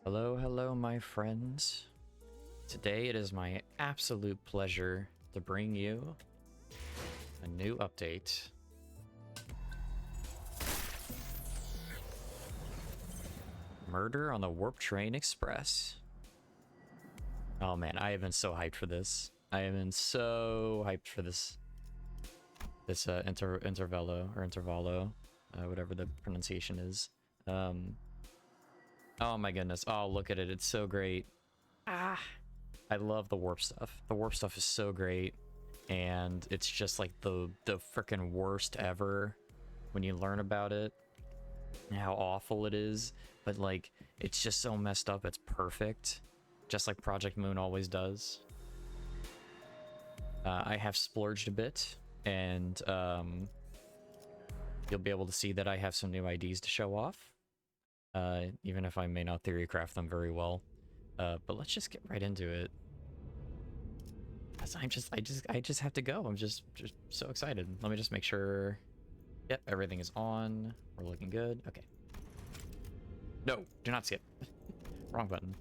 Hello, hello, my friends. Today it is my absolute pleasure to bring you a new update. Murder on the Warp Train Express. Oh man, I have been so hyped for this. I have been so hyped for this. Intervallo, whatever the pronunciation is. Oh my goodness. Oh, look at it. It's so great. I love the warp stuff. The warp stuff is so great. And it's just like the freaking worst ever when you learn about it and how awful it is. But like, it's just so messed up. It's perfect. Just like Project Moon always does. I have splurged a bit, and you'll be able to see that I have some new IDs to show off. Even if I may not theorycraft them very well. But let's just get right into it. Cause I just have to go. I'm just so excited. Let me just make sure. Yep, everything is on. We're looking good. Okay. No, do not skip. Wrong button.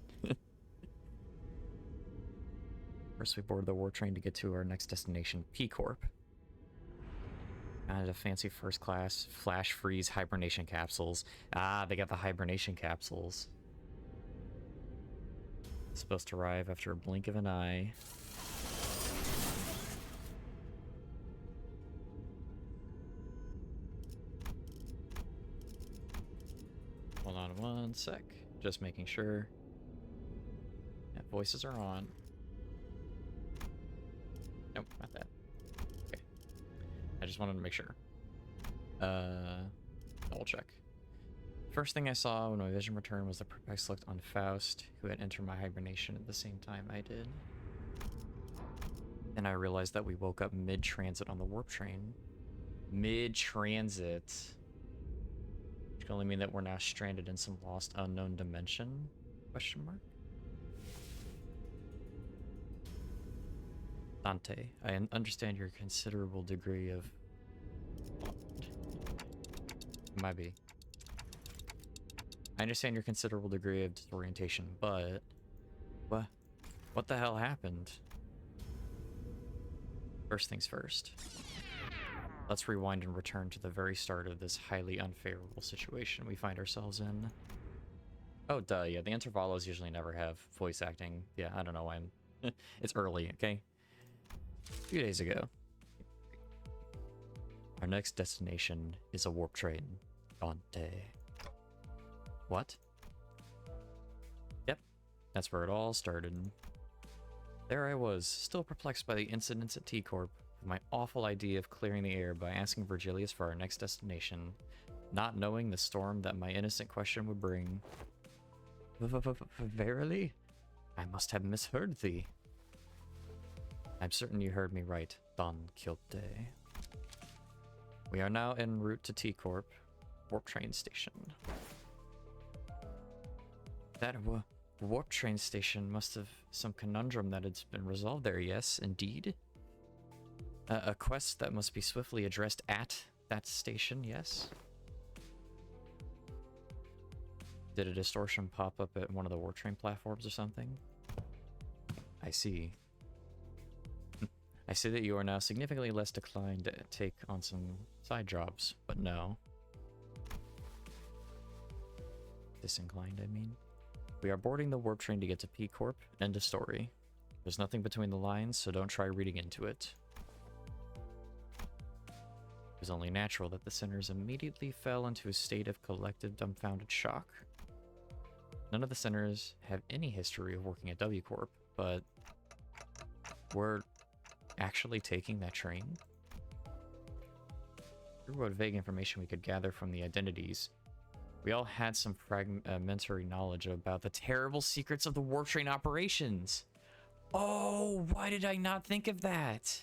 First, we board the war train to get to our next destination, P Corp. Added a fancy first class flash freeze hibernation capsules. Ah, they got the hibernation capsules. It's supposed to arrive after a blink of an eye. Hold on one sec. Just making sure. Yeah, voices are on. Nope, not that. Okay. I just wanted to make sure. Double check. First thing I saw when my vision returned was the perplexed look on Faust, who had entered my hibernation at the same time I did. And I realized that we woke up mid-transit on the warp train. Mid-transit. Which can only mean that we're now stranded in some lost, unknown dimension? Question mark? Dante, I understand your considerable degree of... Might be. I understand your considerable degree of disorientation, but... What the hell happened? First things first. Let's rewind and return to the very start of this highly unfavorable situation we find ourselves in. Oh, duh, yeah, the intervalos usually never have voice acting. Yeah, I don't know why I'm... It's early, okay? A few days ago. Our next destination is a warp train. Dante. What? Yep, that's where it all started. There I was, still perplexed by the incidents at T-Corp, with my awful idea of clearing the air by asking Virgilius for our next destination, not knowing the storm that my innocent question would bring. Verily? I must have misheard thee. I'm certain you heard me right, Don Quixote. We are now en route to T-Corp, warp train station. That warp train station must have some conundrum that has been resolved there, yes, indeed. A quest that must be swiftly addressed at that station, yes. Did a distortion pop up at one of the warp train platforms or something? I see. I see that you are now significantly less declined to take on some side jobs, but no. Disinclined, I mean. We are boarding the warp train to get to P Corp. End of story. There's nothing between the lines, so don't try reading into it. It was only natural that the sinners immediately fell into a state of collective dumbfounded shock. None of the sinners have any history of working at W Corp, but we're actually taking that train? Through what vague information we could gather from the identities, we all had some fragmentary knowledge about the terrible secrets of the warp train operations. Oh, why did I not think of that?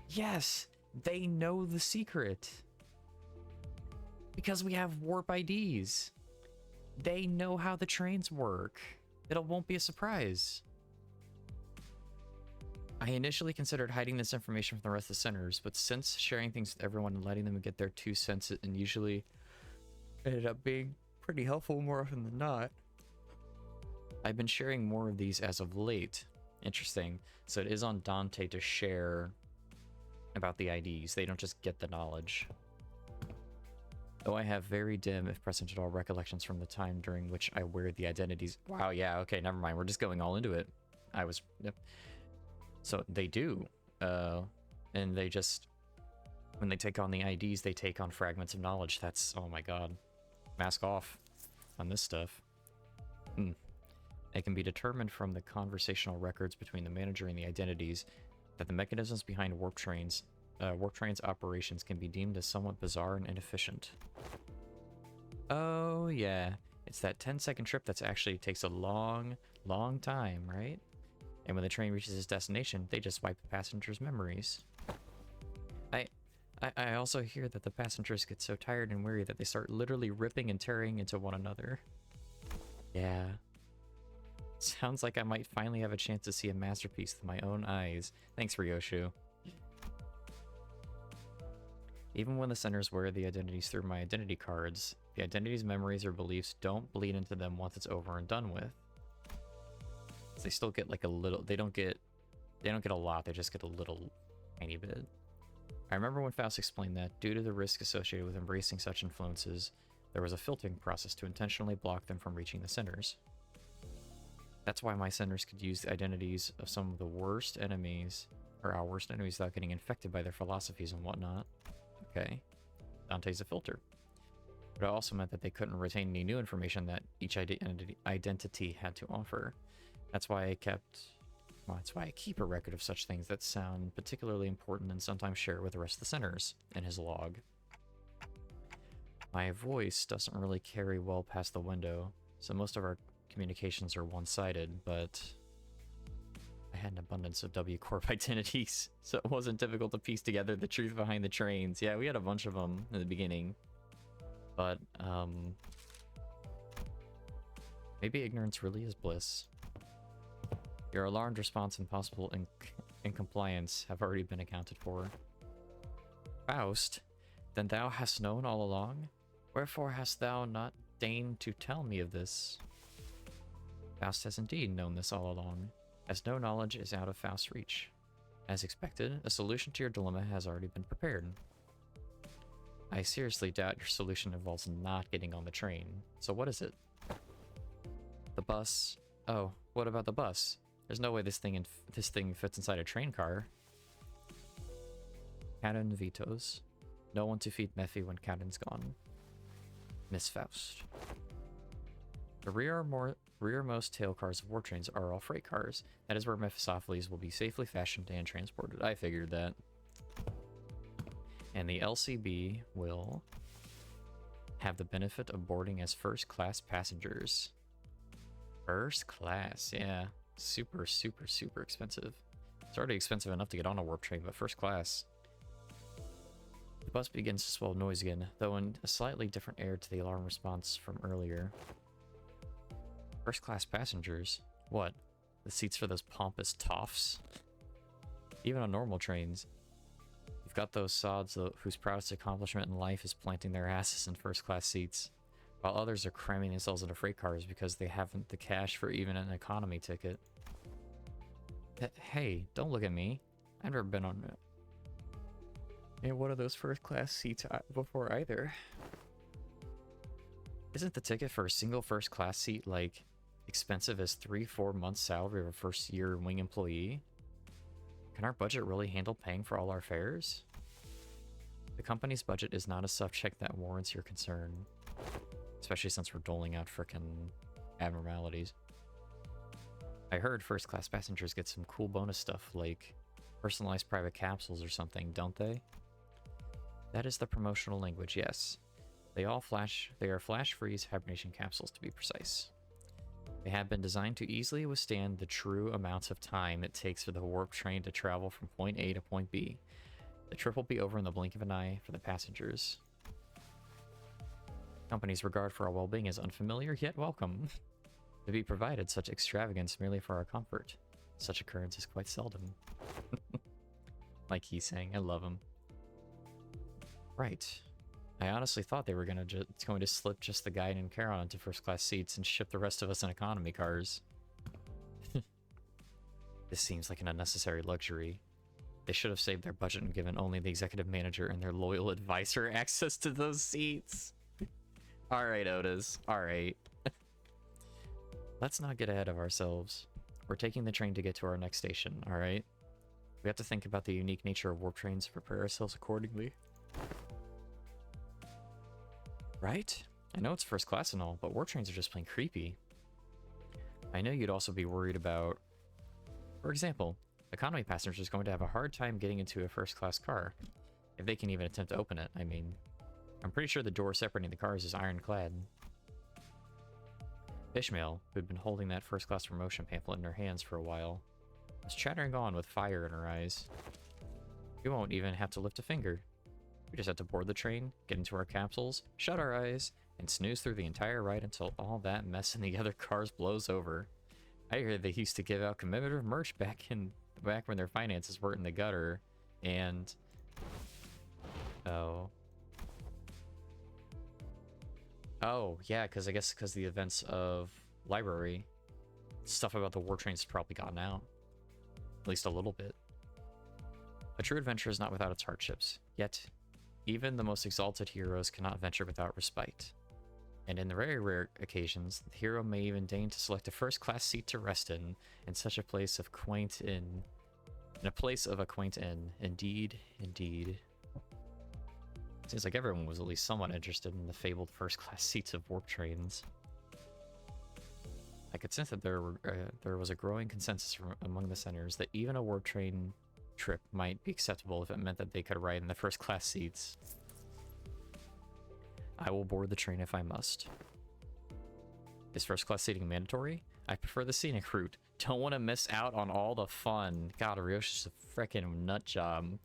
Yes, they know the secret. Because we have warp IDs. They know how the trains work. It won't be a surprise. I initially considered hiding this information from the rest of the sinners, but since sharing things with everyone and letting them get their 2 cents and usually ended up being pretty helpful more often than not, I've been sharing more of these as of late. Interesting. So it is on Dante to share about the IDs. They don't just get the knowledge. Though I have very dim, if present at all, recollections from the time during which I wear the identities. Wow, yeah, okay, never mind. We're just going all into it. Yep. So they do. And they just, when they take on the IDs, they take on fragments of knowledge. That's, oh my god. Mask off on this stuff. It can be determined from the conversational records between the manager and the identities that the mechanisms behind warp trains operations can be deemed as somewhat bizarre and inefficient. Oh yeah, it's that 10-second trip that's actually takes a long time, right? And when the train reaches its destination, they just wipe the passengers' memories. I also hear that the passengers get so tired and weary that they start literally ripping and tearing into one another. Yeah. Sounds like I might finally have a chance to see a masterpiece with my own eyes. Thanks, Ryoshu. Even when the centers wear the identities through my identity cards, the identities, memories, or beliefs don't bleed into them once it's over and done with. So they still get like a little, they don't get a lot, they just get a little tiny bit. I remember when Faust explained that, due to the risk associated with embracing such influences, there was a filtering process to intentionally block them from reaching the centers. That's why my centers could use the identities of some of the worst enemies, or our worst enemies, without getting infected by their philosophies and whatnot. Okay. Dante's a filter. But it also meant that they couldn't retain any new information that each identity had to offer. That's why I keep a record of such things that sound particularly important and sometimes share with the rest of the centers in his log. My voice doesn't really carry well past the window, so most of our communications are one-sided, but I had an abundance of W Corp identities, so it wasn't difficult to piece together the truth behind the trains. Yeah, we had a bunch of them in the beginning, but maybe ignorance really is bliss. Your alarmed response and possible incompliance have already been accounted for. Faust, then thou hast known all along? Wherefore hast thou not deigned to tell me of this? Faust has indeed known this all along, as no knowledge is out of Faust's reach. As expected, a solution to your dilemma has already been prepared. I seriously doubt your solution involves not getting on the train. So what is it? The bus. Oh, what about the bus? There's no way this thing fits inside a train car. Cannon vetoes. No one to feed Mephi when Cannon's gone. Miss Faust. The rearmost tail cars of war trains are all freight cars. That is where Mephistopheles will be safely fashioned and transported. I figured that. And the LCB will have the benefit of boarding as first-class passengers. First class, yeah. Super, super, super expensive. It's already expensive enough to get on a warp train, but first class. The bus begins to swell noise again, though in a slightly different air to the alarm response from earlier. First class passengers? What? The seats for those pompous toffs? Even on normal trains, you've got those sods whose proudest accomplishment in life is planting their asses in first class seats, while others are cramming themselves into freight cars because they haven't the cash for even an economy ticket. Hey, don't look at me. I've never been on in one of those first class seats before either. Isn't the ticket for a single first class seat like expensive as 3-4 months salary of a first year wing employee? Can our budget really handle paying for all our fares? The company's budget is not a subject that warrants your concern. Especially since we're doling out frickin' abnormalities. I heard first class passengers get some cool bonus stuff like personalized private capsules or something, don't they? That is the promotional language, yes. They are flash-freeze hibernation capsules to be precise. They have been designed to easily withstand the true amounts of time it takes for the warp train to travel from point A to point B. The trip will be over in the blink of an eye for the passengers. Company's regard for our well-being is unfamiliar yet welcome. To be provided such extravagance merely for our comfort. Such occurrence is quite seldom. Like he's saying, I love him. Right. I honestly thought they were going to slip just the guy named Charon into first-class seats and ship the rest of us in economy cars. This seems like an unnecessary luxury. They should have saved their budget and given only the executive manager and their loyal advisor access to those seats. Alright, Otis. Alright. Let's not get ahead of ourselves. We're taking the train to get to our next station, alright? We have to think about the unique nature of warp trains and prepare ourselves accordingly. Right? I know it's first class and all, but warp trains are just plain creepy. I know you'd also be worried about... For example, economy passengers are going to have a hard time getting into a first class car. If they can even attempt to open it, I mean. I'm pretty sure the door separating the cars is ironclad. Ishmael, who'd been holding that first class promotion pamphlet in her hands for a while, was chattering on with fire in her eyes. We won't even have to lift a finger. We just have to board the train, get into our capsules, shut our eyes, and snooze through the entire ride until all that mess in the other cars blows over. I heard they used to give out commemorative merch back when their finances were in the gutter, and... Oh. Oh, yeah, because I guess because the events of Library, stuff about the war trains has probably gotten out. At least a little bit. A true adventure is not without its hardships, yet even the most exalted heroes cannot venture without respite. And in the very rare occasions, the hero may even deign to select a first-class seat to rest in such a place of quaint inn. In a place of a quaint inn. Indeed, indeed. Seems like everyone was at least somewhat interested in the fabled first-class seats of warp trains. I could sense that there was a growing consensus among the senators that even a warp train trip might be acceptable if it meant that they could ride in the first-class seats. I will board the train if I must. Is first-class seating mandatory? I prefer the scenic route. Don't want to miss out on all the fun. God, Ryoshi's a freaking nut job.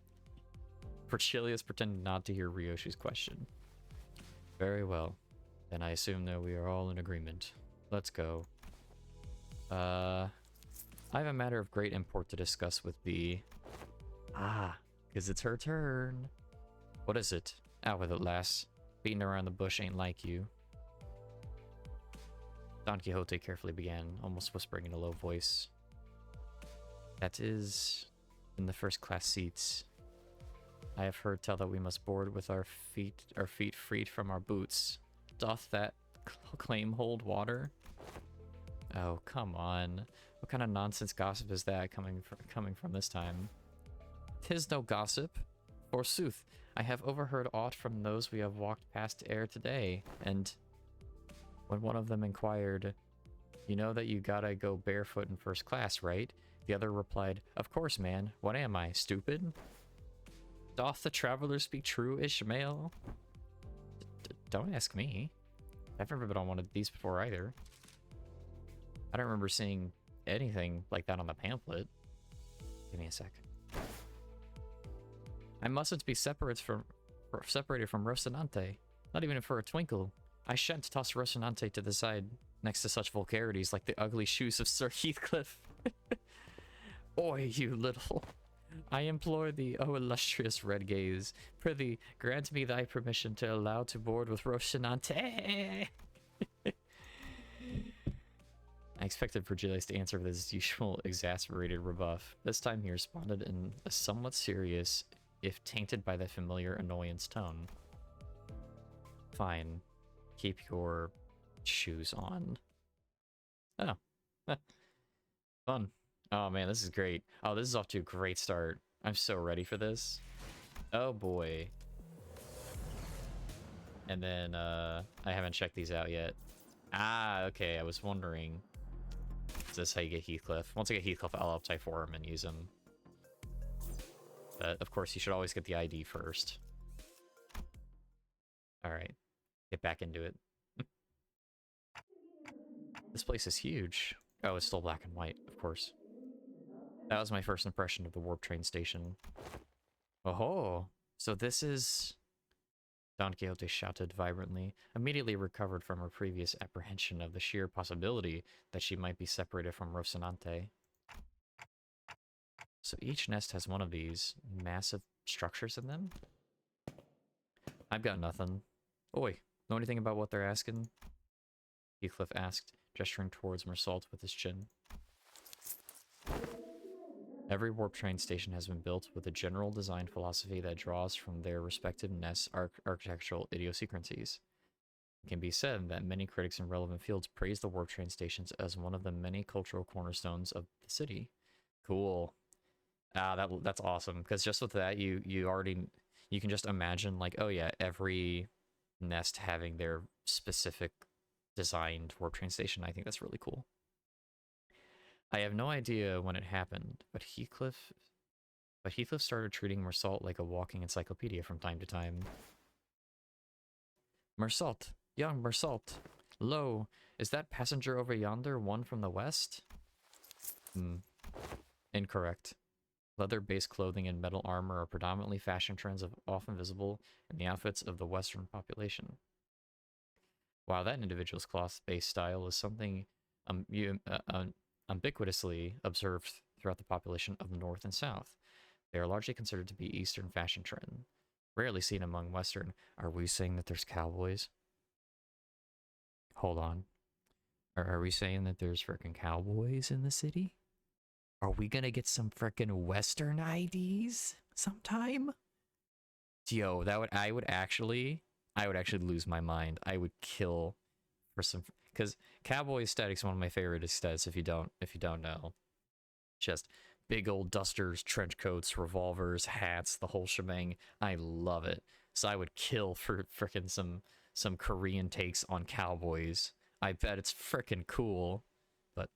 Porchilius pretended not to hear Ryoshi's question. Very well. Then I assume that we are all in agreement. Let's go. I have a matter of great import to discuss with the... Ah, because it's her turn. What is it? Out with it, lass. Beating around the bush ain't like you. Don Quixote carefully began, almost whispering in a low voice. That is... in the first-class seats. I have heard tell that we must board with our feet freed from our boots. Doth that claim hold water? Oh, come on. What kind of nonsense gossip is that coming from this time? 'Tis no gossip. Forsooth, I have overheard aught from those we have walked past ere today, and when one of them inquired, you know that you gotta go barefoot in first class, right? The other replied, of course, man. What am I, stupid? Doth the traveler speak true, Ishmael? Don't ask me. I've never been on one of these before either. I don't remember seeing anything like that on the pamphlet. Give me a sec. I mustn't be separated from Rocinante, not even for a twinkle. I shan't toss Rocinante to the side next to such vulgarities like the ugly shoes of Sir Heathcliff. Oi, you little... I implore thee, O illustrious red gaze, prithee, grant me thy permission to allow to board with Rocinante. I expected Virgilius to answer with his usual exasperated rebuff. This time he responded in a somewhat serious, if tainted by the familiar annoyance tone. Fine. Keep your shoes on. Oh. Fun. Oh man, this is great. Oh, this is off to a great start. I'm so ready for this. Oh boy. And then, I haven't checked these out yet. Ah, okay, I was wondering. Is this how you get Heathcliff? Once I get Heathcliff, I'll apply for him and use him. But, of course, you should always get the ID first. Alright. Get back into it. This place is huge. Oh, it's still black and white, of course. That was my first impression of the warp train station. Oh, so this is... Don Quixote shouted vibrantly, immediately recovered from her previous apprehension of the sheer possibility that she might be separated from Rocinante. So each nest has one of these massive structures in them? I've got nothing. Oi, know anything about what they're asking? Heathcliff asked, gesturing towards Mersault with his chin. Every warp train station has been built with a general design philosophy that draws from their respective nest architectural idiosyncrasies. It can be said that many critics in relevant fields praise the warp train stations as one of the many cultural cornerstones of the city. Cool. That's awesome, because just with that, you can just imagine, like, oh yeah, every nest having their specific designed warp train station. I think that's really cool. I have no idea when it happened, but Heathcliff started treating Mersault like a walking encyclopedia from time to time. Mersault, young Mersault, lo, is that passenger over yonder one from the west? Incorrect. Leather-based clothing and metal armor are predominantly fashion trends often visible in the outfits of the Western population. While that individual's cloth-based style is something ubiquitously observed throughout the population of the North and South, they are largely considered to be Eastern fashion trend, rarely seen among Western. Are we saying that there's cowboys? Hold on. Are we saying that there's frickin' cowboys in the city? Are we gonna get some frickin' Western IDs sometime? Yo, I would actually lose my mind. I would kill for some, because cowboy aesthetic's one of my favorite aesthetics. If you don't know, just big old dusters, trench coats, revolvers, hats, the whole shebang. I love it. So I would kill for frickin' some Korean takes on cowboys. I bet it's frickin' cool. But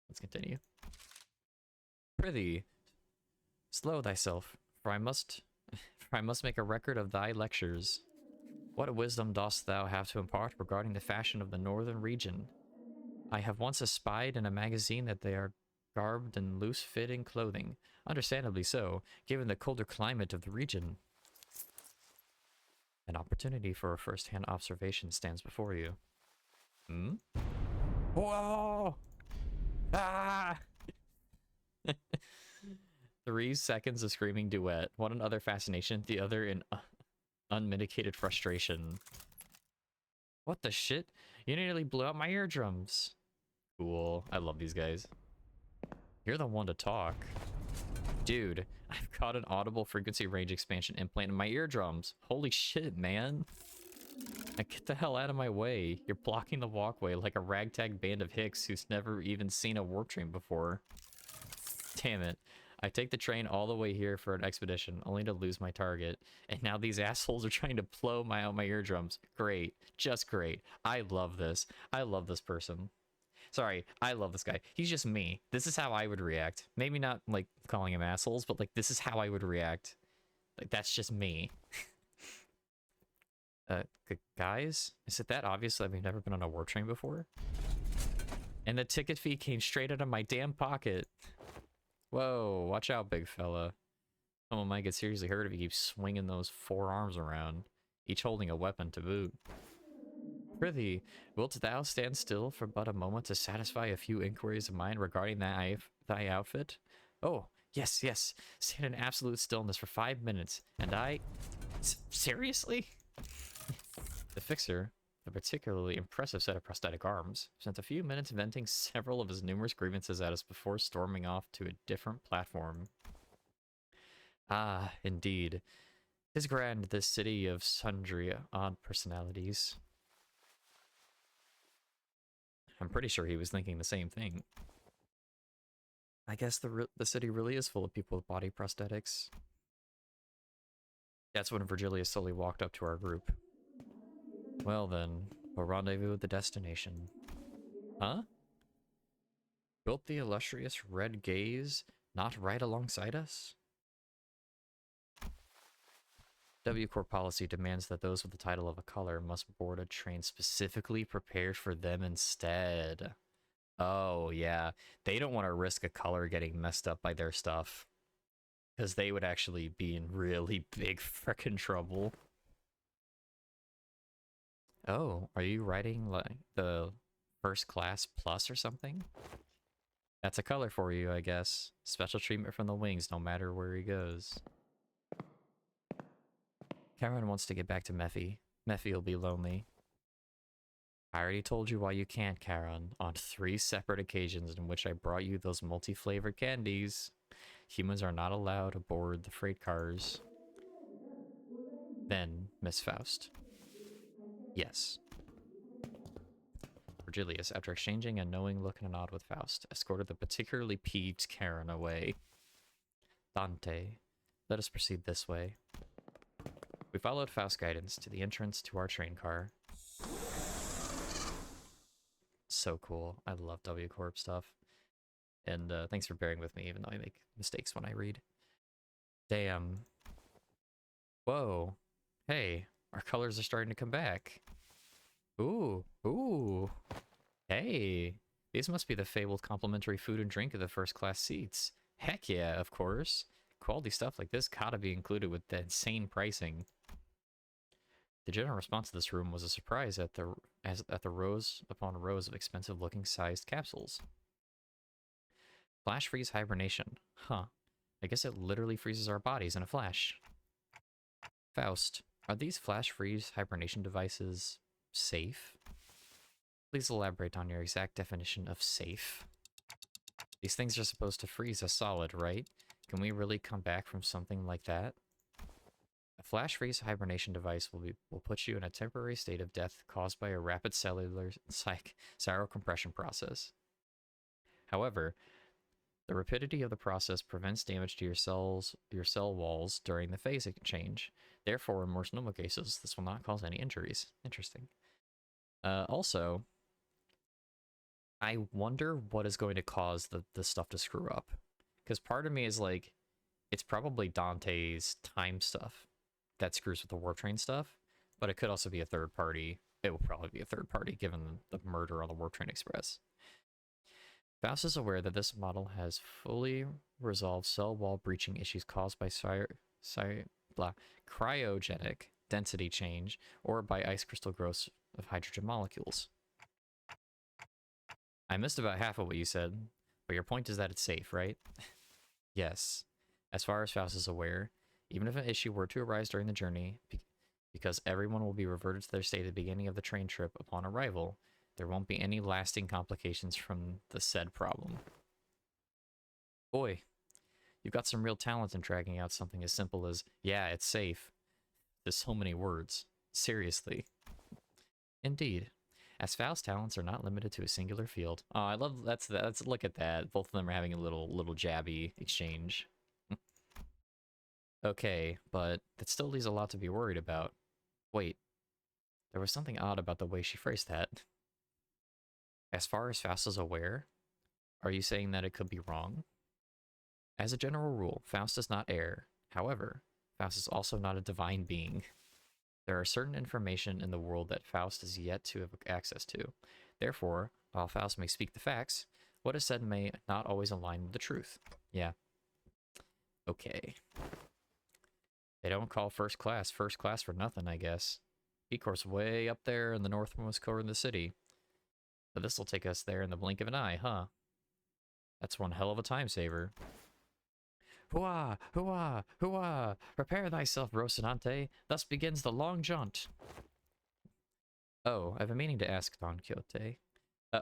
let's continue. Prithee, slow thyself, for I must make a record of thy lectures. What wisdom dost thou have to impart regarding the fashion of the northern region? I have once espied in a magazine that they are garbed in loose-fitting clothing, understandably so, given the colder climate of the region. An opportunity for a first-hand observation stands before you. Whoa! Ah! 3 seconds of screaming duet. One in utter fascination, the other in unmitigated frustration. What the shit? You nearly blew out my eardrums. Cool. I love these guys. You're the one to talk. Dude, I've got an audible frequency range expansion implant in my eardrums. Holy shit, man. Now get the hell out of my way. You're blocking the walkway like a ragtag band of hicks who's never even seen a warp train before. Damn it. I take the train all the way here for an expedition, only to lose my target. And now these assholes are trying to blow out my eardrums. Great. Just great. I love this. I love this person. Sorry, I love this guy. He's just me. This is how I would react. Maybe not, like, calling him assholes, but, like, this is how I would react. Like, that's just me. Guys? Is it that obvious that I've never been on a warp train before? And the ticket fee came straight out of my damn pocket. Whoa, watch out, big fella. Someone might get seriously hurt if you keep swinging those 4 arms around, each holding a weapon to boot. Prithee, wilt thou stand still for but a moment to satisfy a few inquiries of mine regarding thy outfit? Oh, yes, yes. Stand in absolute stillness for 5 minutes, and seriously? The fixer, a particularly impressive set of prosthetic arms, spent a few minutes venting several of his numerous grievances at us before storming off to a different platform. Ah, indeed. 'Tis grand, this city of sundry odd personalities. I'm pretty sure he was thinking the same thing. I guess the city really is full of people with body prosthetics. That's when Virgilia slowly walked up to our group. Well then, we'll rendezvous at the destination. Huh? Built the illustrious Red Gaze not right alongside us? W Corp policy demands that those with the title of a color must board a train specifically prepared for them instead. Oh, yeah. They don't want to risk a color getting messed up by their stuff, because they would actually be in really big frickin' trouble. Oh, are you riding like the first class plus or something? That's a color for you, I guess. Special treatment from the wings, no matter where he goes. Cameron wants to get back to Mephi. Mephi will be lonely. I already told you why you can't, Karen, on 3 separate occasions in which I brought you those multi-flavored candies. Humans are not allowed aboard the freight cars. Then, Miss Faust. Yes. Virgilius, after exchanging a knowing look and a nod with Faust, escorted the particularly peeved Karen away. Dante, let us proceed this way. We followed Faust's guidance to the entrance to our train car. So cool. I love W Corp stuff. And thanks for bearing with me, even though I make mistakes when I read. Damn. Whoa. Hey, our colors are starting to come back. Ooh. Ooh. Hey. These must be the fabled complimentary food and drink of the first class seats. Heck yeah, of course. Quality stuff like this gotta be included with the insane pricing. The general response to this room was a surprise at the rows upon rows of expensive-looking sized capsules. Flash freeze hibernation. Huh. I guess it literally freezes our bodies in a flash. Faust, are these flash freeze hibernation devices safe? Please elaborate on your exact definition of safe. These things are supposed to freeze us solid, right? Can we really come back from something like that? A flash freeze hibernation device will put you in a temporary state of death caused by a rapid cellular cyrocompression process. However, the rapidity of the process prevents damage to your cell walls during the phase change. Therefore, in most normal cases, this will not cause any injuries. Interesting. Also, I wonder what is going to cause the stuff to screw up. Because part of me is like, it's probably Dante's time stuff that screws with the warp train stuff, but it could also be a third party. It will probably be a third party given the murder on the Warp Train Express. Faust is aware that this model has fully resolved cell wall breaching issues caused by cryogenic density change or by ice crystal growth of hydrogen molecules. I missed about half of what you said, but your point is that it's safe, right? Yes. As far as Faust is aware, even if an issue were to arise during the journey, because everyone will be reverted to their state at the beginning of the train trip upon arrival, there won't be any lasting complications from the said problem. Boy, you've got some real talent in dragging out something as simple as, yeah, it's safe. There's so many words. Seriously. Indeed. As Faust's talents are not limited to a singular field. Oh, I love, that's look at that. Both of them are having a little jabby exchange. Okay, but that still leaves a lot to be worried about. Wait, there was something odd about the way she phrased that. As far as Faust is aware, are you saying that it could be wrong? As a general rule, Faust does not err. However, Faust is also not a divine being. There are certain information in the world that Faust is yet to have access to. Therefore, while Faust may speak the facts, what is said may not always align with the truth. Yeah. Okay. They don't call first class for nothing, I guess. B-Corp's way up there in the northmost corner of the city. But this'll take us there in the blink of an eye, huh? That's one hell of a time saver. Hooah! Hooah! Hooah! Prepare thyself, Rocinante. Thus begins the long jaunt. Oh, I've been meaning to ask Don Quixote.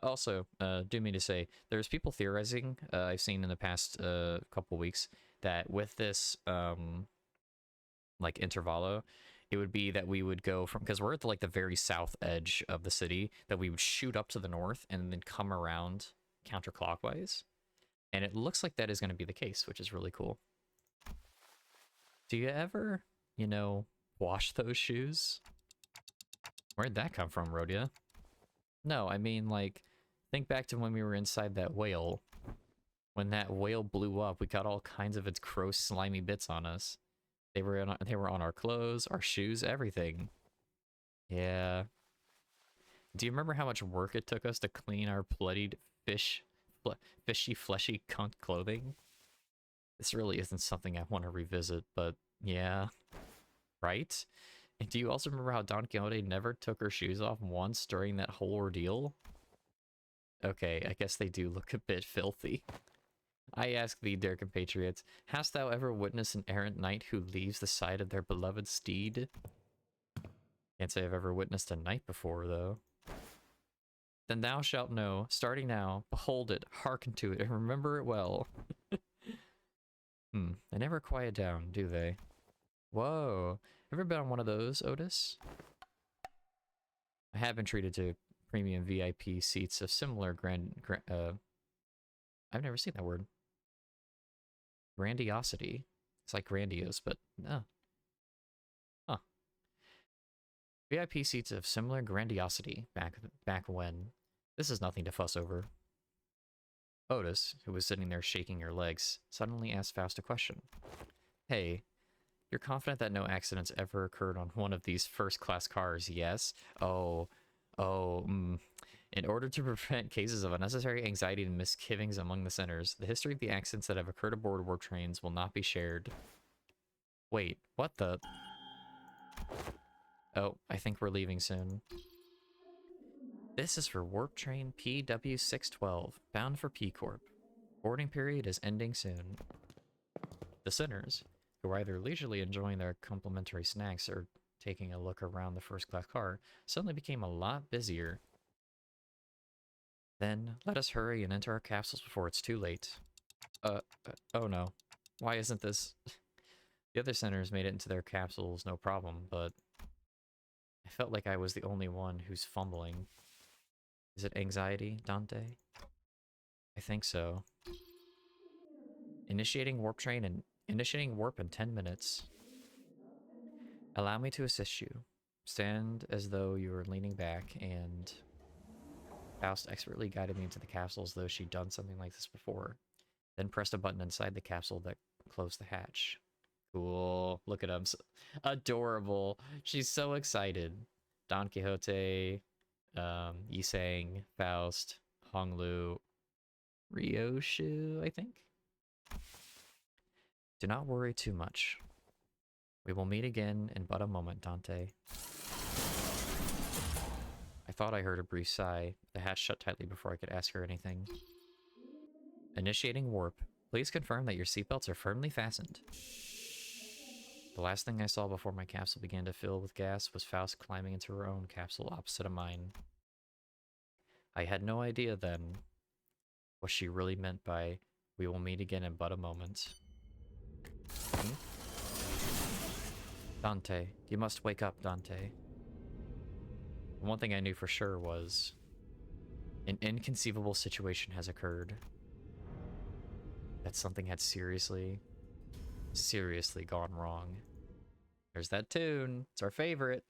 Also, do mean to say, there's people theorizing, I've seen in the past couple weeks, that with this, like, intervallo, it would be that we would go from, because we're at the very south edge of the city, that we would shoot up to the north and then come around counterclockwise. And it looks like that is going to be the case, which is really cool. Do you ever, wash those shoes? Where'd that come from, Rhodia? No, I mean, think back to when we were inside that whale. When that whale blew up, we got all kinds of its gross, slimy bits on us. They were on our clothes, our shoes, everything. Yeah. Do you remember how much work it took us to clean our bloodied fishy, fleshy cunt clothing? This really isn't something I want to revisit, but yeah. Right? And do you also remember how Don Quixote never took her shoes off once during that whole ordeal? Okay, I guess they do look a bit filthy. I ask thee, dear compatriots, hast thou ever witnessed an errant knight who leaves the side of their beloved steed? Can't say I've ever witnessed a knight before, though. Then thou shalt know, starting now, behold it, hearken to it, and remember it well. They never quiet down, do they? Whoa. Ever been on one of those, Otis? I have been treated to premium VIP seats of similar I've never seen that word. Grandiosity. It's like grandiose, but no. Huh. VIP seats of similar grandiosity back when. This is nothing to fuss over. Otis, who was sitting there shaking her legs, suddenly asked Faust a question. Hey, you're confident that no accidents ever occurred on one of these first-class cars, yes? In order to prevent cases of unnecessary anxiety and misgivings among the sinners, the history of the accidents that have occurred aboard warp trains will not be shared. Wait, what the? Oh, I think we're leaving soon. This is for warp train PW612, bound for P Corp. Boarding period is ending soon. The sinners, who are either leisurely enjoying their complimentary snacks or taking a look around the first-class car, suddenly became a lot busier. Then, let us hurry and enter our capsules before it's too late. Oh no. Why isn't this... The other sinners made it into their capsules no problem, but... I felt like I was the only one who's fumbling. Is it anxiety, Dante? I think so. Initiating warp in 10 minutes. Allow me to assist you. Stand as though you were leaning back, and... Faust expertly guided me into the capsule as though she'd done something like this before. Then pressed a button inside the capsule that closed the hatch. Cool. Look at him. Adorable. She's so excited. Don Quixote, Yisang, Faust, Honglu, Ryoshu, I think? Do not worry too much. We will meet again in but a moment, Dante. I thought I heard a brief sigh. The hatch shut tightly before I could ask her anything. Initiating warp. Please confirm that your seatbelts are firmly fastened. The last thing I saw before my capsule began to fill with gas was Faust climbing into her own capsule opposite of mine. I had no idea then what she really meant by, we will meet again in but a moment. Dante, you must wake up, Dante. One thing I knew for sure was, an inconceivable situation has occurred. That something had seriously gone wrong. There's that tune. It's our favorite.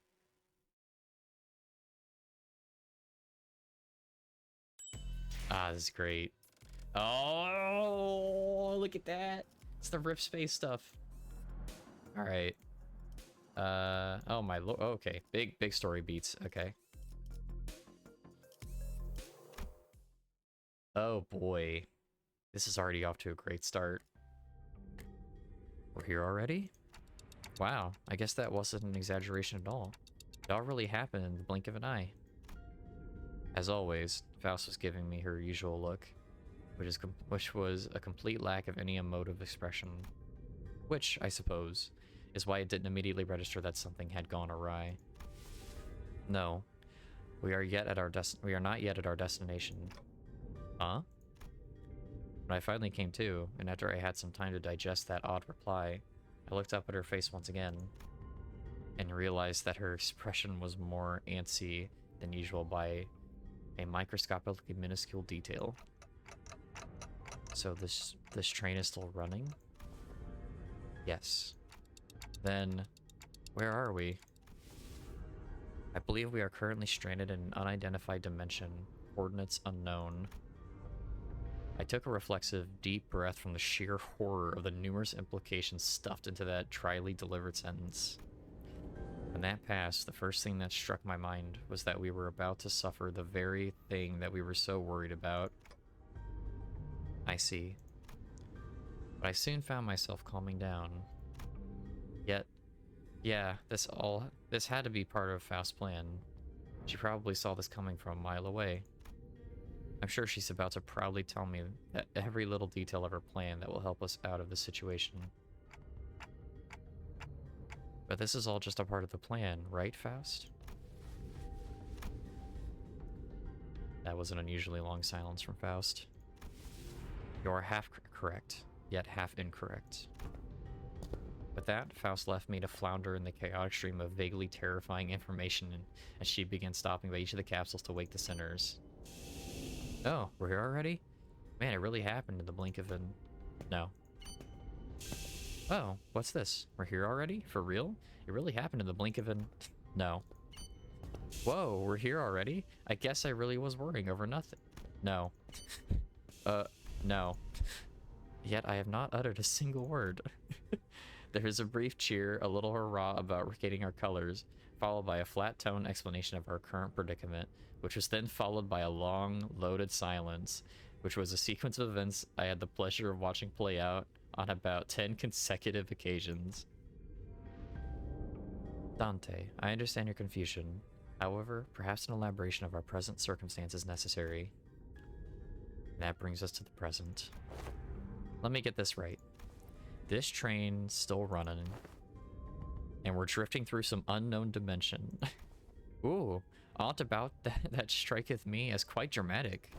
Ah, this is great. Oh, look at that. It's the Rip Space stuff. All right. Oh my lord. Okay. Big story beats. Okay. Oh boy. This is already off to a great start. We're here already? Wow, I guess that wasn't an exaggeration at all. It all really happened in the blink of an eye. As always, Faust was giving me her usual look, which was a complete lack of any emotive expression. Which, I suppose, is why it didn't immediately register that something had gone awry. No, we are not yet at our destination. Huh? When I finally came to, and after I had some time to digest that odd reply, I looked up at her face once again, and realized that her expression was more antsy than usual by a microscopically minuscule detail. So this train is still running? Yes. Then, where are we? I believe we are currently stranded in an unidentified dimension, coordinates unknown. I took a reflexive, deep breath from the sheer horror of the numerous implications stuffed into that tritely delivered sentence. When that passed, the first thing that struck my mind was that we were about to suffer the very thing that we were so worried about. I see. But I soon found myself calming down. Yet, yeah, this had to be part of Faust's plan. She probably saw this coming from a mile away. I'm sure she's about to proudly tell me that every little detail of her plan that will help us out of this situation. But this is all just a part of the plan, right, Faust? That was an unusually long silence from Faust. You are half correct. yet half incorrect. With that, Faust left me to flounder in the chaotic stream of vaguely terrifying information as she began stopping by each of the capsules to wake the sinners. Oh, we're here already? Man, it really happened in the blink of an... No. Oh, what's this? We're here already? For real? It really happened in the blink of an... No. Whoa, we're here already? I guess I really was worrying over nothing. No. No. Yet I have not uttered a single word. There is a brief cheer, a little hurrah about regaining our colors, followed by a flat-toned explanation of our current predicament, which was then followed by a long, loaded silence, which was a sequence of events I had the pleasure of watching play out on about 10 consecutive occasions. Dante, I understand your confusion. However, perhaps an elaboration of our present circumstance is necessary. And that brings us to the present. Let me get this right. This train's still running, and we're drifting through some unknown dimension. Ooh, aught about that striketh me as quite dramatic.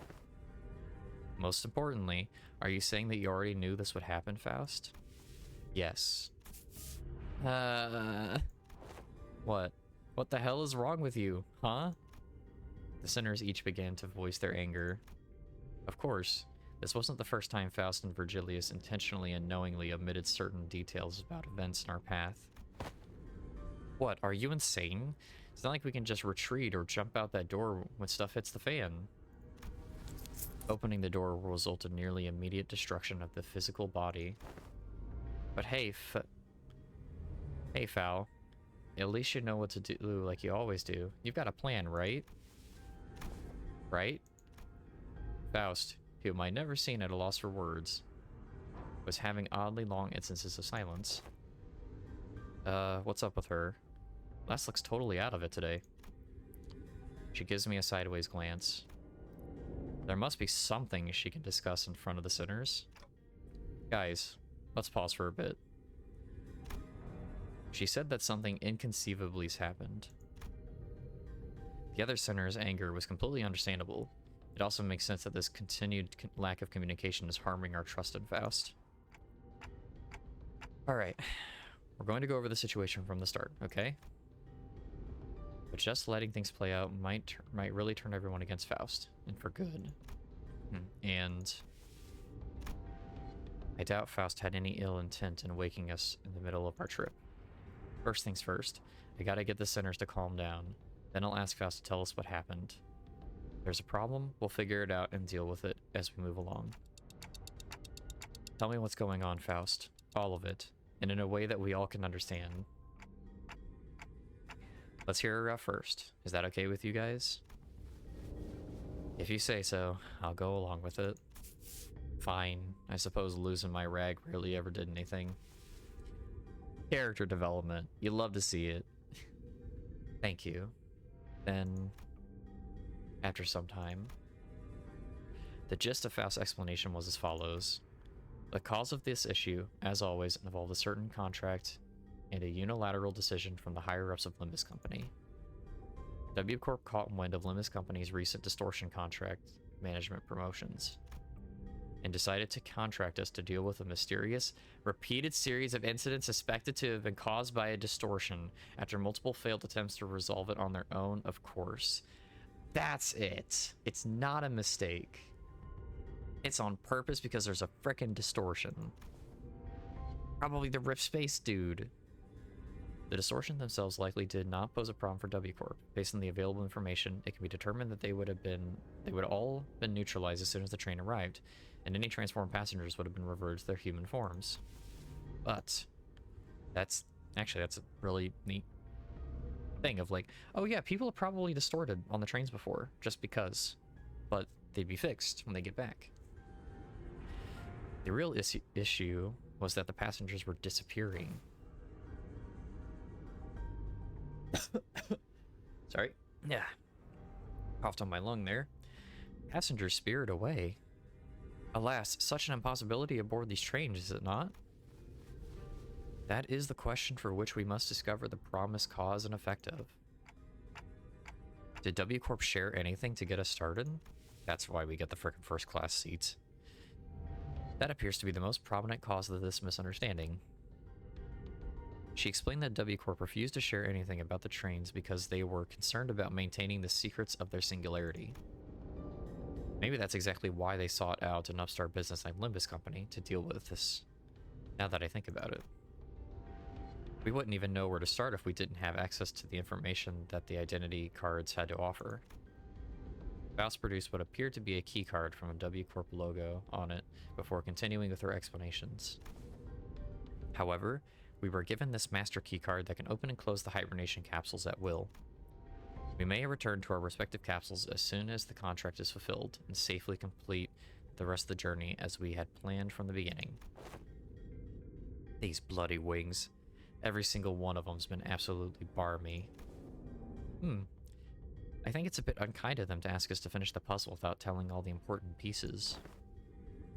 Most importantly, are you saying that you already knew this would happen, Faust? Yes. What? What the hell is wrong with you, huh? The sinners each began to voice their anger. Of course, this wasn't the first time Faust and Virgilius intentionally and knowingly omitted certain details about events in our path. What, are you insane? It's not like we can just retreat or jump out that door when stuff hits the fan. Opening the door will result in nearly immediate destruction of the physical body. But hey, hey, Foul. At least you know what to do like you always do. You've got a plan, right? Right? Faust, whom I'd never seen at a loss for words, was having oddly long instances of silence. What's up with her? Les looks totally out of it today. She gives me a sideways glance. There must be something she can discuss in front of the sinners. Guys, let's pause for a bit. She said that something inconceivably's happened. The other sinner's anger was completely understandable. It also makes sense that this continued lack of communication is harming our trust in Faust. Alright, we're going to go over the situation from the start, okay? But just letting things play out might really turn everyone against Faust, and for good. And I doubt Faust had any ill intent in waking us in the middle of our trip. First things first, I gotta get the sinners to calm down. Then I'll ask Faust to tell us what happened. If there's a problem, we'll figure it out and deal with it as we move along. Tell me what's going on, Faust. All of it. And in a way that we all can understand. Let's hear her out first. Is that okay with you guys? If you say so, I'll go along with it. Fine. I suppose losing my rag rarely ever did anything. Character development. You love to see it. Thank you. Then, after some time, the gist of Faust's explanation was as follows. The cause of this issue, as always, involved a certain contract and a unilateral decision from the higher-ups of Limbus Company. W Corp caught wind of Limbus Company's recent distortion contract management promotions and decided to contract us to deal with a mysterious, repeated series of incidents suspected to have been caused by a distortion after multiple failed attempts to resolve it on their own, of course. That's it. It's not a mistake. It's on purpose because there's a frickin' distortion. Probably the Rift Space dude. The distortion themselves likely did not pose a problem for W Corp. Based on the available information, it can be determined that they would all been neutralized as soon as the train arrived, and any transformed passengers would have been reverted to their human forms. But that's a really neat thing of like, oh yeah, people are probably distorted on the trains before, just because. But they'd be fixed when they get back. The real issue was that the passengers were disappearing. Sorry. Yeah. Coughed on my lung there. Passengers spirited away. Alas, such an impossibility aboard these trains, is it not? That is the question for which we must discover the promised cause and effect of. Did W Corp share anything to get us started? That's why we get the frickin' first class seats. That appears to be the most prominent cause of this misunderstanding. She explained that W Corp refused to share anything about the trains because they were concerned about maintaining the secrets of their singularity. Maybe that's exactly why they sought out an upstart business like Limbus Company to deal with this, now that I think about it. We wouldn't even know where to start if we didn't have access to the information that the identity cards had to offer. Faust produced what appeared to be a key card from a W Corp logo on it before continuing with her explanations. However, we were given this master key card that can open and close the hibernation capsules at will. We may return to our respective capsules as soon as the contract is fulfilled and safely complete the rest of the journey as we had planned from the beginning. These bloody wings. Every single one of them's been absolutely barmy. I think it's a bit unkind of them to ask us to finish the puzzle without telling all the important pieces.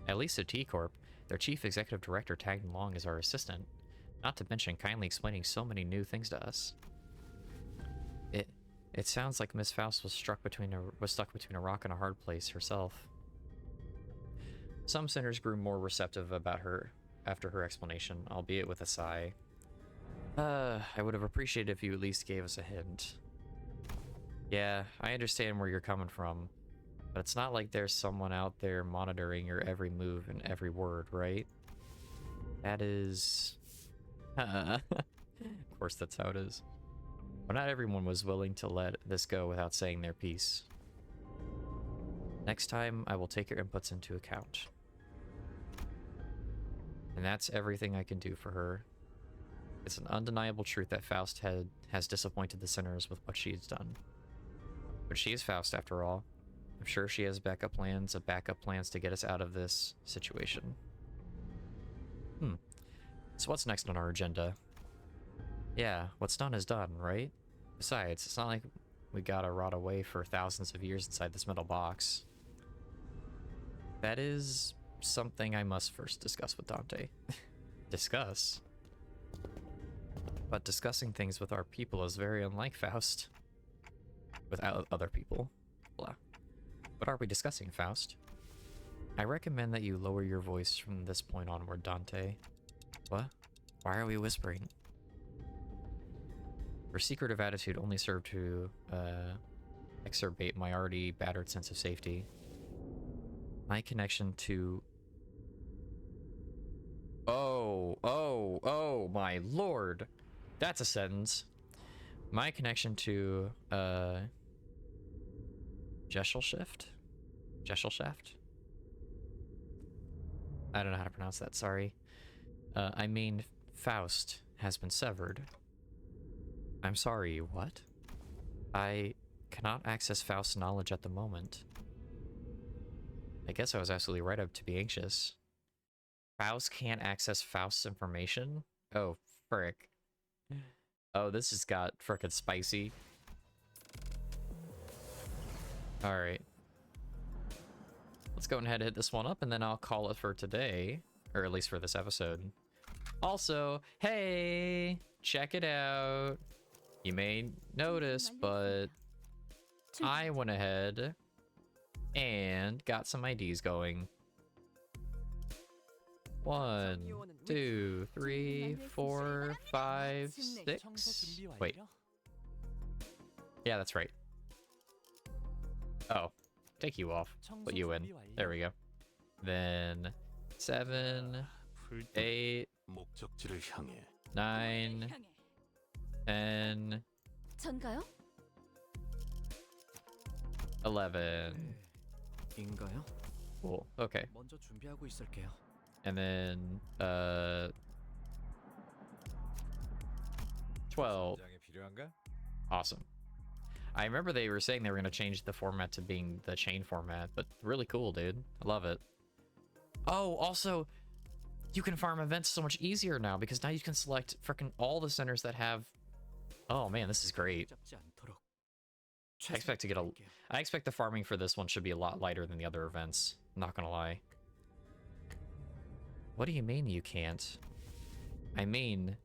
At least at T-Corp, their chief executive director tagged along as our assistant, not to mention kindly explaining so many new things to us. It sounds like Miss Faust was stuck between a rock and a hard place herself. Some sinners grew more receptive about her after her explanation, albeit with a sigh. I would have appreciated if you at least gave us a hint. Yeah, I understand where you're coming from, but it's not like there's someone out there monitoring your every move and every word, right? That is... of course that's how it is. But not everyone was willing to let this go without saying their piece. Next time, I will take your inputs into account. And that's everything I can do for her. It's an undeniable truth that Faust has disappointed the sinners with what she has done. But she is Faust after all. I'm sure she has backup plans to get us out of this situation. So what's next on our agenda? Yeah, what's done is done, right? Besides, it's not like we gotta rot away for thousands of years inside this metal box. That is something I must first discuss with Dante. Discuss? But discussing things with our people is very unlike Faust. Without other people. Blah. What are we discussing, Faust? I recommend that you lower your voice from this point onward, Dante. What? Why are we whispering? Her secretive attitude only served to exacerbate my already battered sense of safety. My connection to... Oh my lord! That's a sentence. My connection to, Gesellschaft? Gesellschaft? I don't know how to pronounce that, sorry. I mean, Faust has been severed. I'm sorry, what? I cannot access Faust's knowledge at the moment. I guess I was absolutely right up to be anxious. Faust can't access Faust's information? Oh, frick. Oh, this just got frickin' spicy. Alright. Let's go ahead and hit this one up, and then I'll call it for today. Or at least for this episode. Also, hey! Check it out! You may notice, but I went ahead and got some IDs going. 1, 2, 3, 4, 5, 6. Wait. Yeah, that's right. Oh, take you off. Put you in. There we go. Then 7, 8, 9, 10, 11. Cool. Okay. And then 12. Awesome. I remember they were saying they were going to change the format to being the chain format, but really cool, dude. I love it. Oh, also, you can farm events so much easier now because now you can select frickin' all the centers that have... Oh man, this is great. I expect the farming for this one should be a lot lighter than the other events. Not gonna lie. What do you mean you can't? I mean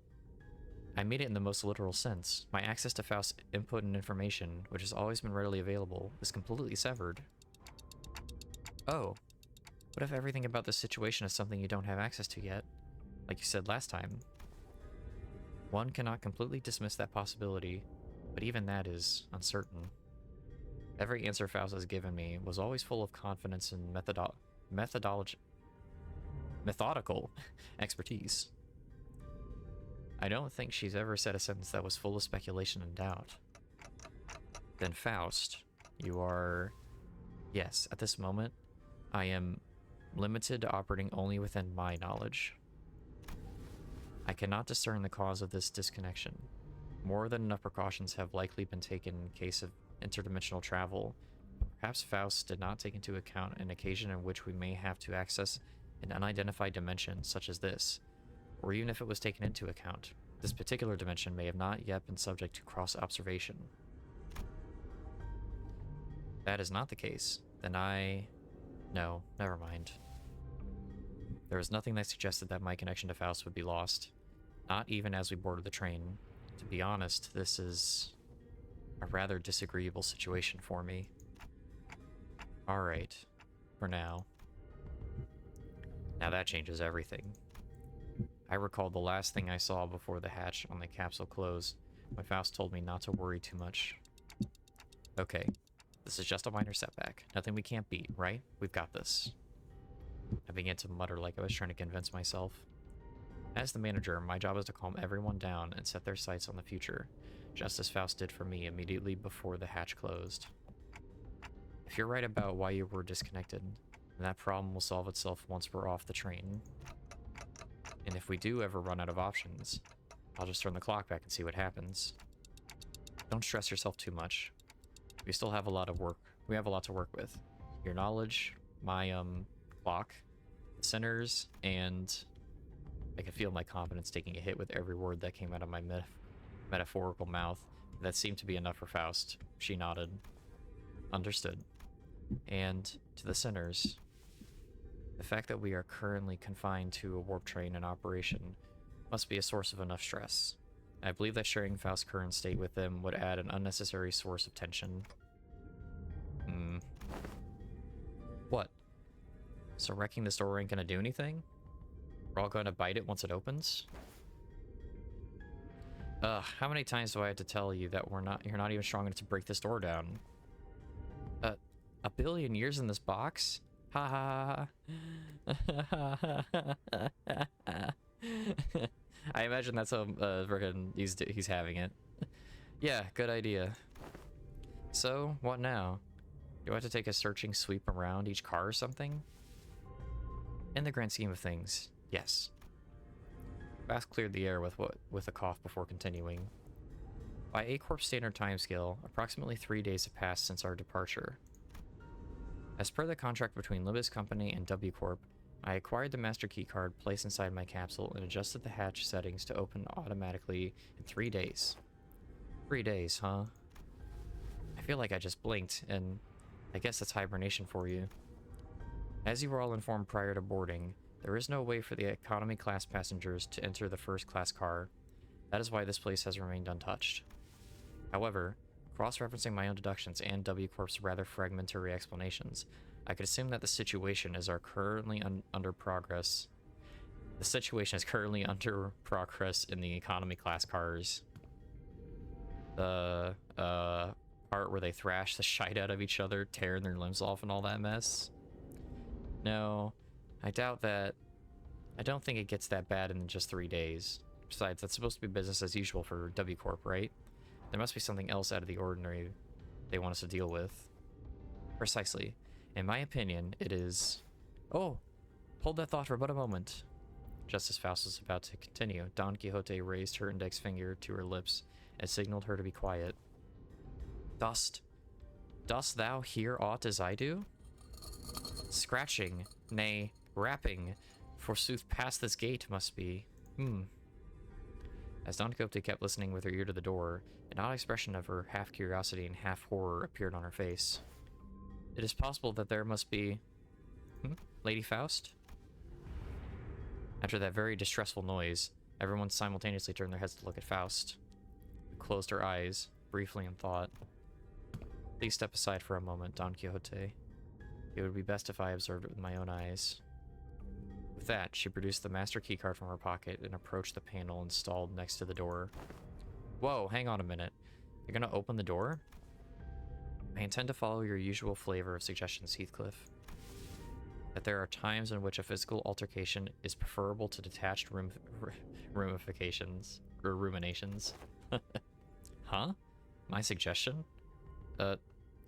it in the most literal sense. My access to Faust's input and information, which has always been readily available, is completely severed. Oh. What if everything about this situation is something you don't have access to yet? Like you said last time. One cannot completely dismiss that possibility, but even that is uncertain. Every answer Faust has given me was always full of confidence and methodical expertise. I don't think she's ever said a sentence that was full of speculation and doubt. Then Faust, you are... Yes, at this moment, I am limited to operating only within my knowledge. I cannot discern the cause of this disconnection. More than enough precautions have likely been taken in case of interdimensional travel. Perhaps Faust did not take into account an occasion in which we may have to access an unidentified dimension such as this. Or even if it was taken into account, this particular dimension may have not yet been subject to cross-observation. If that is not the case, then No, never mind. There was nothing that suggested that my connection to Faust would be lost. Not even as we boarded the train. To be honest, this is a rather disagreeable situation for me. Alright, for now. Now that changes everything. I recall the last thing I saw before the hatch on the capsule closed, when Faust told me not to worry too much. Okay, this is just a minor setback. Nothing we can't beat, right? We've got this. I began to mutter like I was trying to convince myself. As the manager, my job is to calm everyone down and set their sights on the future, just as Faust did for me immediately before the hatch closed. If you're right about why you were disconnected, then that problem will solve itself once we're off the train. And if we do ever run out of options, I'll just turn the clock back and see what happens. Don't stress yourself too much. We still have a lot of work. We have a lot to work with. Your knowledge, my, clock, the sinners, and I can feel my confidence taking a hit with every word that came out of my metaphorical mouth. That seemed to be enough for Faust. She nodded. Understood. And to the sinners, the fact that we are currently confined to a warp train in operation must be a source of enough stress. I believe that sharing Faust's current state with them would add an unnecessary source of tension. What? So wrecking this door ain't gonna do anything? We're all gonna bite it once it opens? How many times do I have to tell you that you're not even strong enough to break this door down? 1 billion years in this box? Ha ha ha. I imagine that's how frickin' he's having it. Yeah, good idea. So, what now? Do I have to take a searching sweep around each car or something? In the grand scheme of things, yes. Faust cleared the air with a cough before continuing. By A-Corp standard timescale, approximately 3 days have passed since our departure. As per the contract between Limbus Company and W Corp, I acquired the master key card placed inside my capsule and adjusted the hatch settings to open automatically in 3 days. 3 days, huh? I feel like I just blinked, and I guess that's hibernation for you. As you were all informed prior to boarding, there is no way for the economy class passengers to enter the first class car. That is why this place has remained untouched. However, cross-referencing my own deductions and W Corp's rather fragmentary explanations, I could assume that the situation is currently under progress. The situation is currently under progress in the economy class cars. The part where they thrash the shite out of each other, tearing their limbs off and all that mess. No, I doubt that. I don't think it gets that bad in just 3 days. Besides, that's supposed to be business as usual for W Corp, right? There must be something else out of the ordinary they want us to deal with. Precisely. In my opinion, it is... Oh! Hold that thought for but a moment. Just as Faust was about to continue, Don Quixote raised her index finger to her lips and signaled her to be quiet. Dost thou hear aught as I do? Scratching, nay, rapping, forsooth past this gate must be. As Don Quixote kept listening with her ear to the door, an odd expression of her half curiosity and half horror appeared on her face. It is possible that there must be... Lady Faust? After that very distressful noise, everyone simultaneously turned their heads to look at Faust, who closed her eyes, briefly in thought. Please step aside for a moment, Don Quixote. It would be best if I observed it with my own eyes. With that, she produced the master keycard from her pocket and approached the panel installed next to the door. Whoa, hang on a minute. You're gonna open the door? I intend to follow your usual flavor of suggestions, Heathcliff. That there are times in which a physical altercation is preferable to detached ramifications or ruminations. Huh? My suggestion? Well,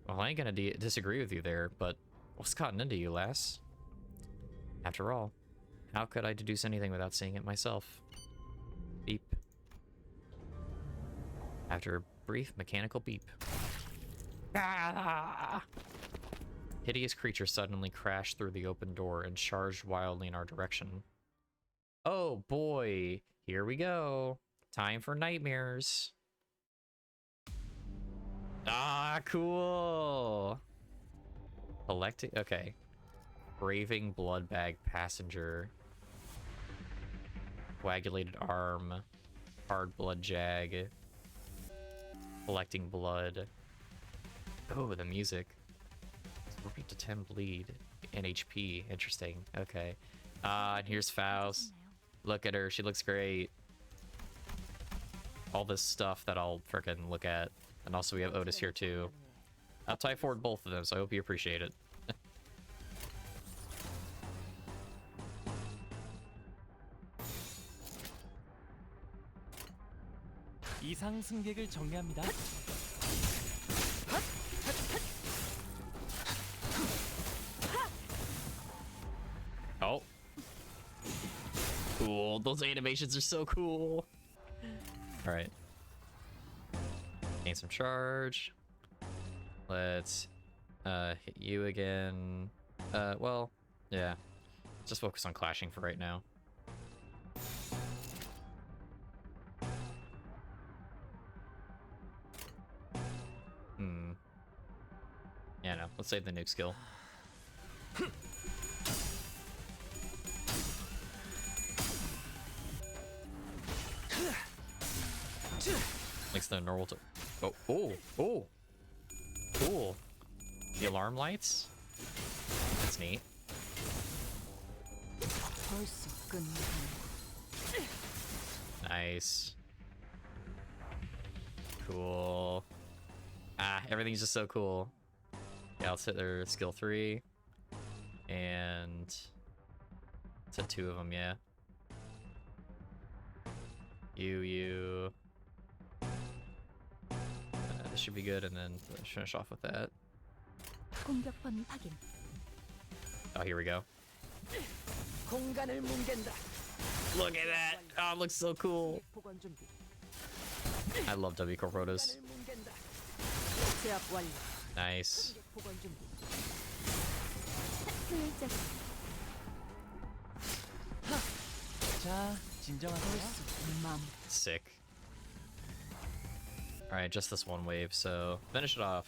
I ain't gonna disagree with you there, but what's gotten into you, lass? After all, how could I deduce anything without seeing it myself? Beep. After a brief mechanical beep. Ah! Hideous creature suddenly crashed through the open door and charged wildly in our direction. Oh boy, here we go. Time for nightmares. Ah, cool. Collecting, okay. Braving bloodbag passenger. Coagulated arm. Hard blood jag. Collecting blood. Oh, the music. Repeat to 10 bleed and HP. Interesting. Okay. And here's Faust. Look at her. She looks great. All this stuff that I'll frickin' look at. And also we have Otis here too. I'll tie forward both of them, so I hope you appreciate it. 이상 승객을 정리합니다. Oh. Cool. Those animations are so cool. Alright. Gain some charge. Let's hit you again. Well, yeah. Just focus on clashing for right now. Yeah, no. Let's save the nuke skill. Makes the normal to. Oh. Cool. The alarm lights? That's neat. Nice. Cool. Ah, everything's just so cool. Yeah, let's hit their skill 3. And... it's a 2 of them, yeah. You. This should be good, and then finish off with that. Oh, here we go. Look at that! Oh, it looks so cool. I love W Corp Rotas. Nice. Sick. Alright, just this one wave, so finish it off.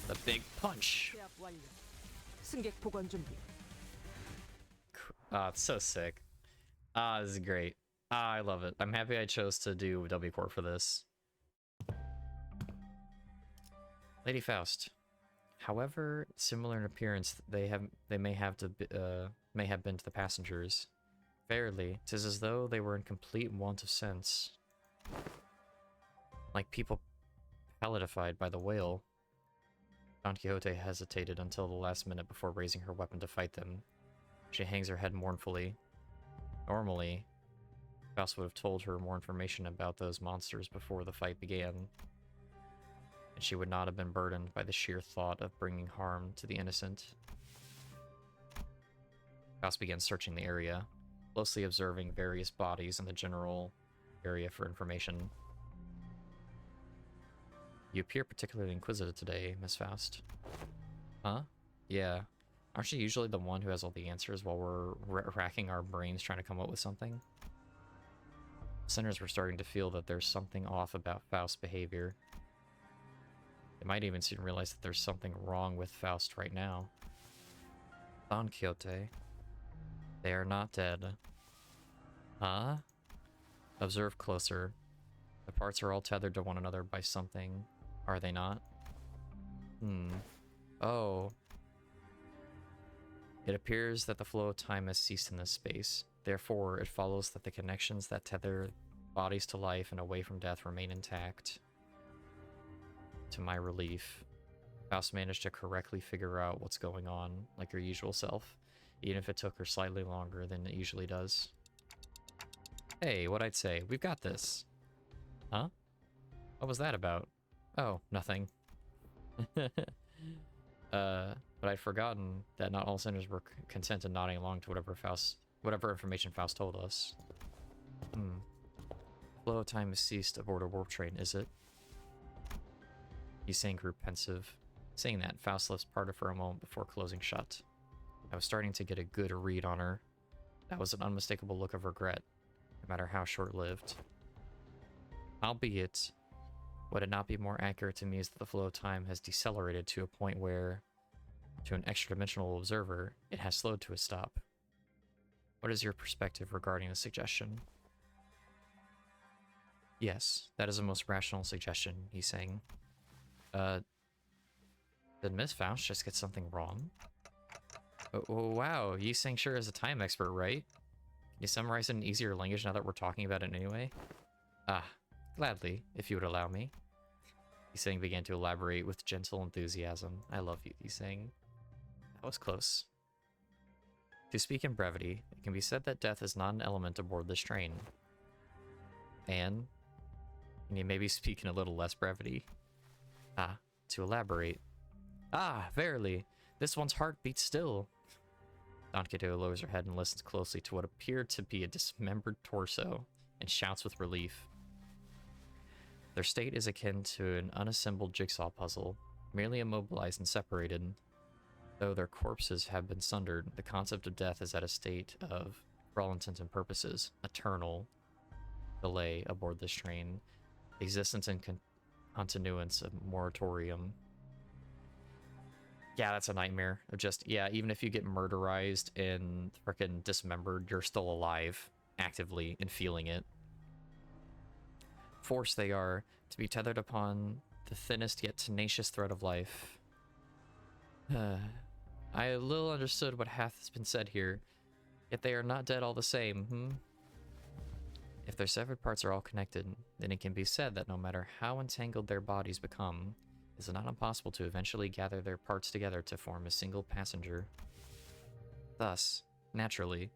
The big punch. Ah, it's so sick. Ah, this is great. Ah, I love it. I'm happy I chose to do W Corp for this. Lady Faust. However similar in appearance they may have been to the passengers. Verily, 'tis as though they were in complete want of sense. Like people palletified by the whale. Don Quixote hesitated until the last minute before raising her weapon to fight them. She hangs her head mournfully. Normally, Faust would have told her more information about those monsters before the fight began, and she would not have been burdened by the sheer thought of bringing harm to the innocent. Faust began searching the area, closely observing various bodies in the general area for information. You appear particularly inquisitive today, Miss Faust. Huh? Yeah. Aren't you usually the one who has all the answers while we're racking our brains trying to come up with something? Sinners were starting to feel that there's something off about Faust's behavior. They might even soon realize that there's something wrong with Faust right now. Don Quixote. They are not dead. Huh? Observe closer. The parts are all tethered to one another by something, are they not? Oh. It appears that the flow of time has ceased in this space. Therefore, it follows that the connections that tether bodies to life and away from death remain intact. To my relief, Faust managed to correctly figure out what's going on, like her usual self, even if it took her slightly longer than it usually does. Hey, what I'd say, we've got this. Huh? What was that about? Oh, nothing. But I'd forgotten that not all sinners were content in nodding along to whatever information Faust told us. Flow of time has ceased aboard a warp train, is it? Yiseng grew pensive. Saying that, Faust left parted for a moment before closing shut. I was starting to get a good read on her. That was an unmistakable look of regret, no matter how short-lived. Albeit, would it not be more accurate to me is that the flow of time has decelerated to a point where, to an extra-dimensional observer, it has slowed to a stop. What is your perspective regarding the suggestion? Yes, that is a most rational suggestion, he's saying. Did Miss Faust just get something wrong? Oh, wow, Yiseng sure is a time expert, right? Can you summarize it in easier language now that we're talking about it anyway? Ah, gladly, if you would allow me. Yiseng began to elaborate with gentle enthusiasm. I love you, Yiseng. That was close. To speak in brevity, it can be said that death is not an element aboard this train. And can you maybe speak in a little less brevity? Ah, to elaborate. Ah, verily, this one's heart beats still. Don Quixote lowers her head and listens closely to what appeared to be a dismembered torso, and shouts with relief. Their state is akin to an unassembled jigsaw puzzle, merely immobilized and separated. Though their corpses have been sundered, the concept of death is at a state of, for all intents and purposes, eternal delay aboard this train, existence and continuance of moratorium. Yeah, that's a nightmare. Of just, yeah, even if you get murderized and frickin' dismembered, you're still alive, actively, and feeling it. Forced they are, to be tethered upon the thinnest yet tenacious thread of life. I little understood what hath been said here, yet they are not dead all the same, If their severed parts are all connected, then it can be said that no matter how entangled their bodies become, it is not impossible to eventually gather their parts together to form a single passenger. Thus, naturally,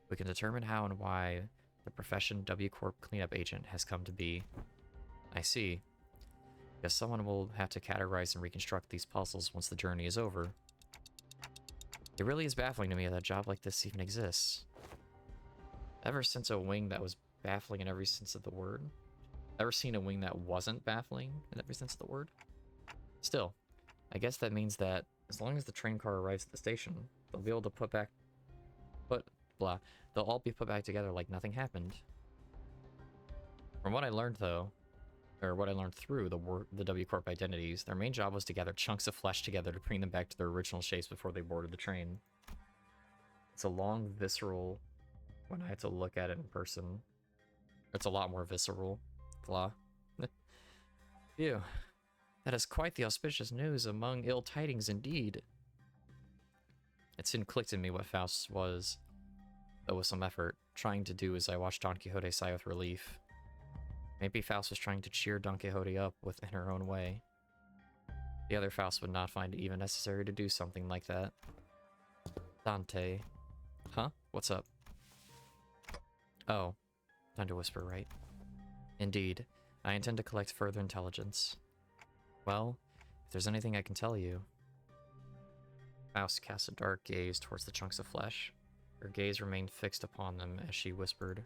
we can determine how and why the profession W Corp cleanup agent has come to be. I see. Guess someone will have to categorize and reconstruct these puzzles once the journey is over. It really is baffling to me that a job like this even exists. Ever since a wing that was baffling in every sense of the word? Ever seen a wing that wasn't baffling in every sense of the word? Still, I guess that means that as long as the train car arrives at the station, they'll be able to they'll all be put back together like nothing happened. From what I learned though, or what I learned through the W Corp identities, their main job was to gather chunks of flesh together to bring them back to their original shapes before they boarded the train. It's a long, visceral, when I had to look at it in person, it's a lot more visceral. Blah. Phew. That is quite the auspicious news among ill tidings indeed. It soon clicked in me what Faust was, though with some effort, trying to do as I watched Don Quixote sigh with relief. Maybe Faust was trying to cheer Don Quixote up in her own way. The other Faust would not find it even necessary to do something like that. Dante. Huh? What's up? Oh. Time to whisper, right? Indeed. I intend to collect further intelligence. Well, if there's anything I can tell you... Faust cast a dark gaze towards the chunks of flesh. Her gaze remained fixed upon them as she whispered,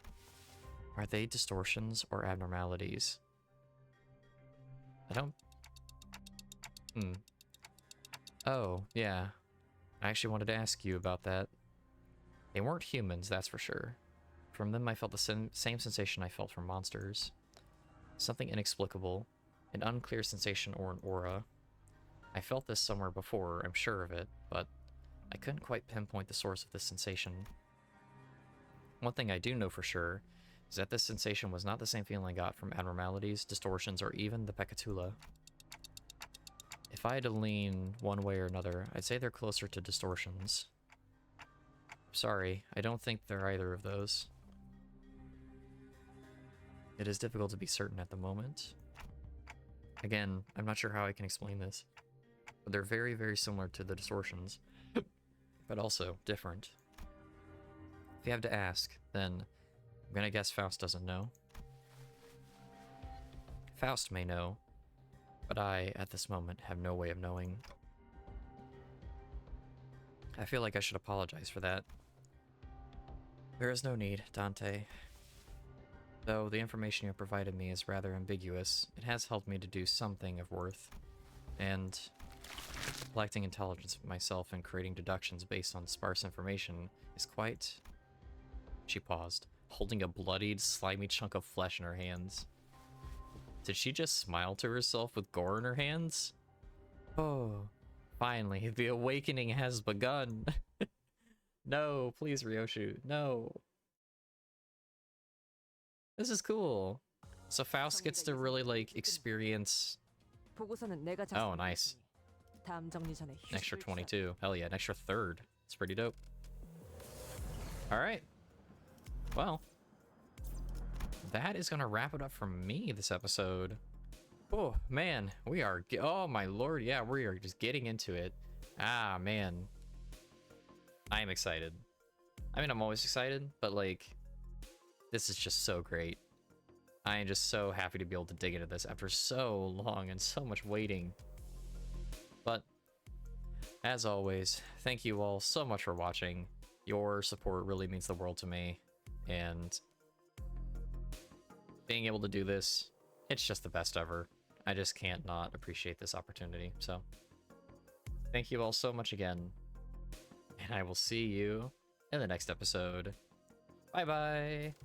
"Are they distortions or abnormalities?" I don't... Oh, yeah. I actually wanted to ask you about that. They weren't humans, that's for sure. From them I felt the same sensation I felt from monsters. Something inexplicable, an unclear sensation or an aura. I felt this somewhere before, I'm sure of it, but I couldn't quite pinpoint the source of this sensation. One thing I do know for sure is that this sensation was not the same feeling I got from abnormalities, distortions, or even the Pecatula. If I had to lean one way or another, I'd say they're closer to distortions. Sorry, I don't think they're either of those. It is difficult to be certain at the moment. Again, I'm not sure how I can explain this, but they're very, very similar to the distortions, but also different. If you have to ask, then I'm gonna guess Faust doesn't know. Faust may know, but I, at this moment, have no way of knowing. I feel like I should apologize for that. There is no need, Dante. Though the information you have provided me is rather ambiguous, it has helped me to do something of worth. And collecting intelligence of myself and creating deductions based on sparse information is quite... She paused, holding a bloodied, slimy chunk of flesh in her hands. Did she just smile to herself with gore in her hands? Oh, finally, the awakening has begun. No, please, Ryoshu, no. This is cool. So Faust gets to really, like, experience... Oh, nice. An extra 22. Hell yeah, an extra third. It's pretty dope. Alright. Well, that is gonna wrap it up from me this episode. Oh, man. We are... Oh, my lord. Yeah, we are just getting into it. Ah, man. I am excited. I mean, I'm always excited, but, like... This is just so great. I am just so happy to be able to dig into this after so long and so much waiting. But, as always, thank you all so much for watching. Your support really means the world to me. And being able to do this, it's just the best ever. I just can't not appreciate this opportunity. So, thank you all so much again. And I will see you in the next episode. Bye-bye!